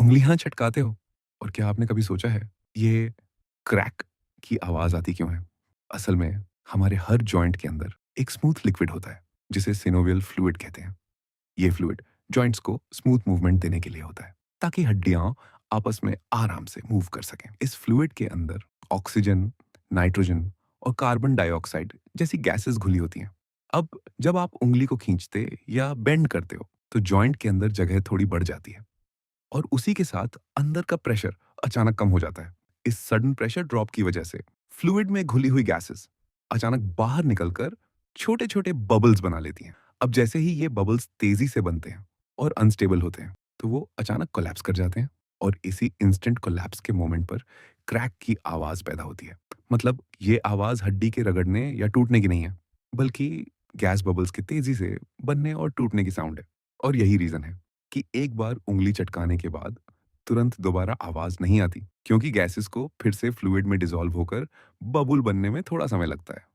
उंगलियां चटकाते हो और क्या आपने कभी सोचा है ये क्रैक की आवाज आती क्यों है? असल में हमारे हर जॉइंट के अंदर एक स्मूथ लिक्विड होता है जिसे सिनोवियल फ्लूइड कहते हैं। ये फ्लूइड जॉइंट्स को स्मूथ मूवमेंट देने के लिए होता है ताकि हड्डियां आपस में आराम से मूव कर सकें। इस फ्लूइड के अंदर ऑक्सीजन, नाइट्रोजन और कार्बन डाइऑक्साइड जैसी गैसेस घुली होती हैं। अब जब आप उंगली को खींचते या बेंड करते हो तो जॉइंट के अंदर जगह थोड़ी बढ़ जाती है और उसी के साथ अंदर का प्रेशर अचानक कम हो जाता है। इस सडन प्रेशर ड्रॉप की वजह से फ्लूइड में घुली हुई गैसेस अचानक बाहर निकलकर छोटे-छोटे बबल्स बना लेती हैं। अब जैसे ही ये बबल्स तेजी से बनते हैं और अनस्टेबल होते हैं, तो वो अचानक कोलैप्स कर जाते हैं और इसी इंस्टेंट कोलैप्स के मोमेंट पर क्रैक की आवाज पैदा होती है। मतलब ये आवाज हड्डी के रगड़ने या टूटने की नहीं है, बल्कि गैस बबल्स के तेजी से बनने और टूटने की साउंड है। और यही रीजन है कि एक बार उंगली चटकाने के बाद तुरंत दोबारा आवाज नहीं आती, क्योंकि गैसेस को फिर से फ्लूइड में डिसॉल्व होकर बबुल बनने में थोड़ा समय लगता है।